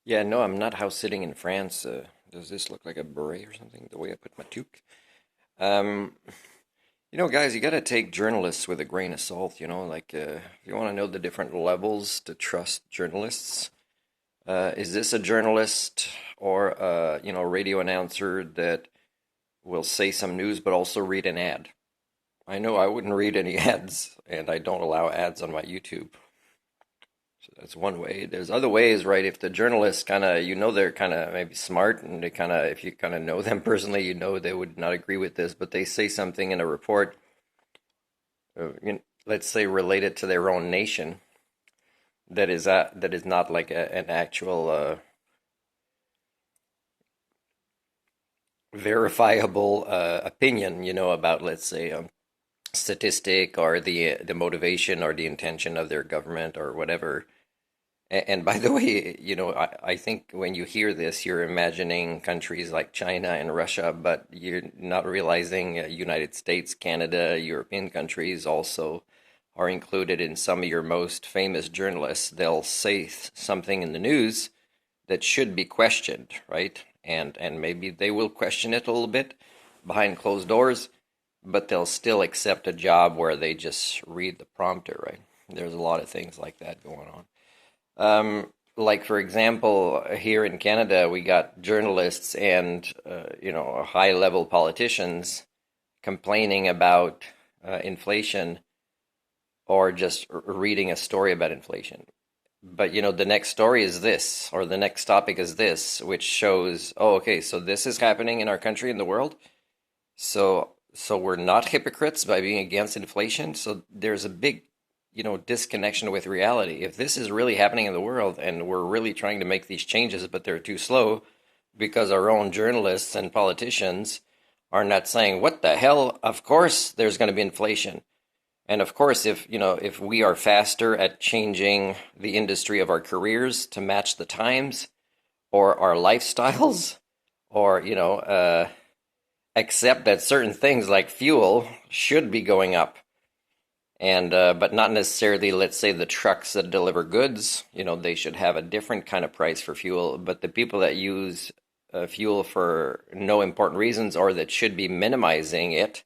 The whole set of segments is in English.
Yeah, no, I'm not house sitting in France. Does this look like a beret or something? The way I put my toque? Um, guys, you got to take journalists with a grain of salt. If you want to know the different levels to trust journalists, is this a journalist or radio announcer that will say some news but also read an ad? I know I wouldn't read any ads, and I don't allow ads on my YouTube. So that's one way. There's other ways, right? If the journalists kind of, they're kind of maybe smart and they kind of, if you kind of know them personally, they would not agree with this, but they say something in a report, let's say related to their own nation, that is not like an actual verifiable opinion, about let's say statistic or the motivation or the intention of their government or whatever. And by the way, I think when you hear this, you're imagining countries like China and Russia, but you're not realizing United States, Canada, European countries also are included in some of your most famous journalists. They'll say something in the news that should be questioned, right? And maybe they will question it a little bit behind closed doors, but they'll still accept a job where they just read the prompter, right? There's a lot of things like that going on. Like for example, here in Canada, we got journalists and high-level politicians complaining about inflation or just reading a story about inflation. But the next story is this, or the next topic is this, which shows, oh, okay, so this is happening in our country and the world. So we're not hypocrites by being against inflation. So there's a big disconnection with reality. If this is really happening in the world and we're really trying to make these changes, but they're too slow because our own journalists and politicians are not saying, what the hell? Of course there's going to be inflation. And of course, if we are faster at changing the industry of our careers to match the times or our lifestyles, or, accept that certain things like fuel should be going up and but not necessarily, let's say, the trucks that deliver goods, they should have a different kind of price for fuel, but the people that use fuel for no important reasons or that should be minimizing it,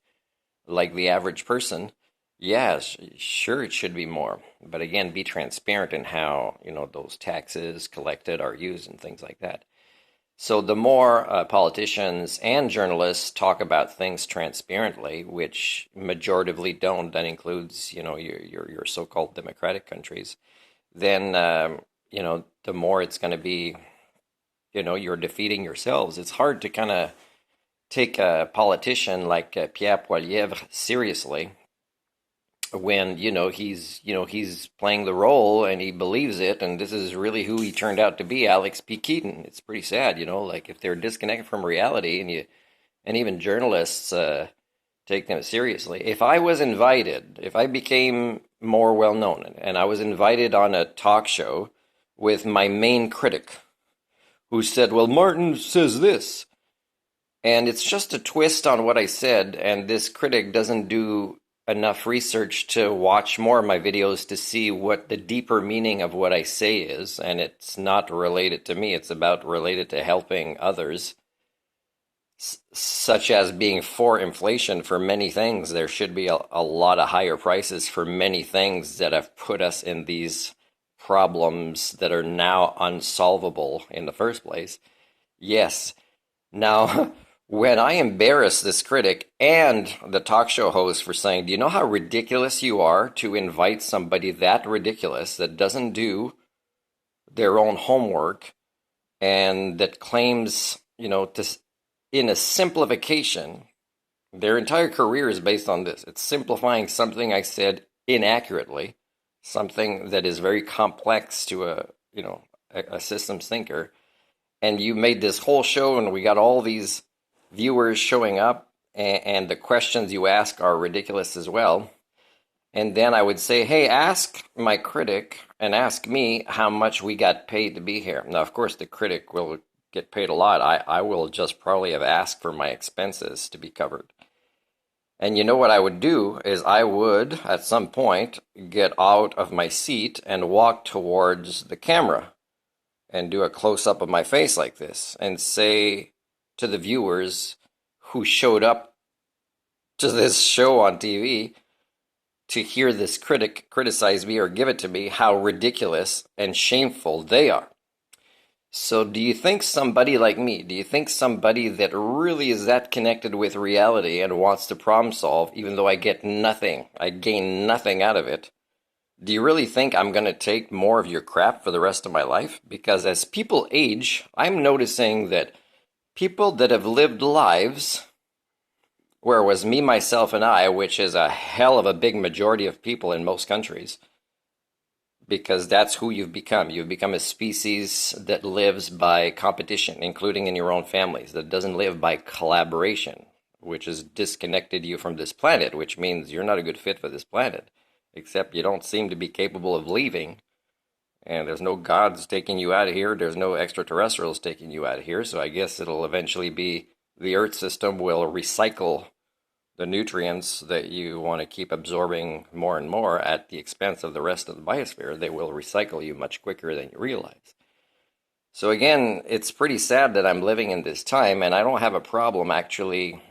like the average person, yeah, sure, it should be more, but again, be transparent in how those taxes collected are used and things like that. So the more politicians and journalists talk about things transparently, which majoritively don't, that includes your so-called democratic countries, then the more it's going to be, you're defeating yourselves. It's hard to kind of take a politician like Pierre Poilievre seriously when he's playing the role and he believes it, and this is really who he turned out to be, Alex P. Keaton. It's pretty sad, like if they're disconnected from reality, and even journalists take them seriously. If I became more well known and I was invited on a talk show with my main critic, who said, "Well, Martin says this," and it's just a twist on what I said, and this critic doesn't do enough research to watch more of my videos to see what the deeper meaning of what I say is, and it's not related to me, it's about related to helping others, such as being for inflation for many things. There should be a lot of higher prices for many things that have put us in these problems that are now unsolvable in the first place. Yes. Now, when I embarrass this critic and the talk show host for saying, do you know how ridiculous you are to invite somebody that ridiculous that doesn't do their own homework and that claims, in a simplification, their entire career is based on this. It's simplifying something I said inaccurately, something that is very complex to a systems thinker. And you made this whole show, and we got all these viewers showing up, and the questions you ask are ridiculous as well. And then I would say, hey, ask my critic and ask me how much we got paid to be here. Now, of course, the critic will get paid a lot. I will just probably have asked for my expenses to be covered. And you know what I would do is I would, at some point, get out of my seat and walk towards the camera and do a close-up of my face like this and say to the viewers who showed up to this show on TV to hear this critic criticize me or give it to me, how ridiculous and shameful they are. So do you think somebody like me, do you think somebody that really is that connected with reality and wants to problem solve, even though I get nothing, I gain nothing out of it, do you really think I'm going to take more of your crap for the rest of my life? Because as people age, I'm noticing that people that have lived lives where it was me, myself, and I, which is a hell of a big majority of people in most countries, because that's who you've become. You've become a species that lives by competition, including in your own families, that doesn't live by collaboration, which has disconnected you from this planet, which means you're not a good fit for this planet, except you don't seem to be capable of leaving. And there's no gods taking you out of here. There's no extraterrestrials taking you out of here. So I guess it'll eventually be the Earth system will recycle the nutrients that you want to keep absorbing more and more at the expense of the rest of the biosphere. They will recycle you much quicker than you realize. So again, it's pretty sad that I'm living in this time, and I don't have a problem actually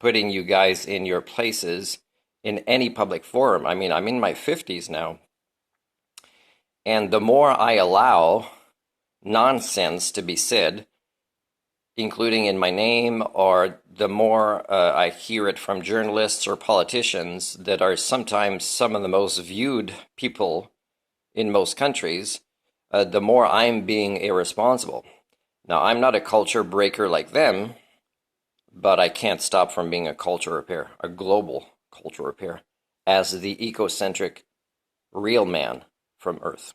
putting you guys in your places in any public forum. I mean, I'm in my 50s now, and the more I allow nonsense to be said, including in my name, or the more I hear it from journalists or politicians that are sometimes some of the most viewed people in most countries, the more I'm being irresponsible. Now, I'm not a culture breaker like them, but I can't stop from being a culture repair, a global culture repair, as the ecocentric real man from Earth.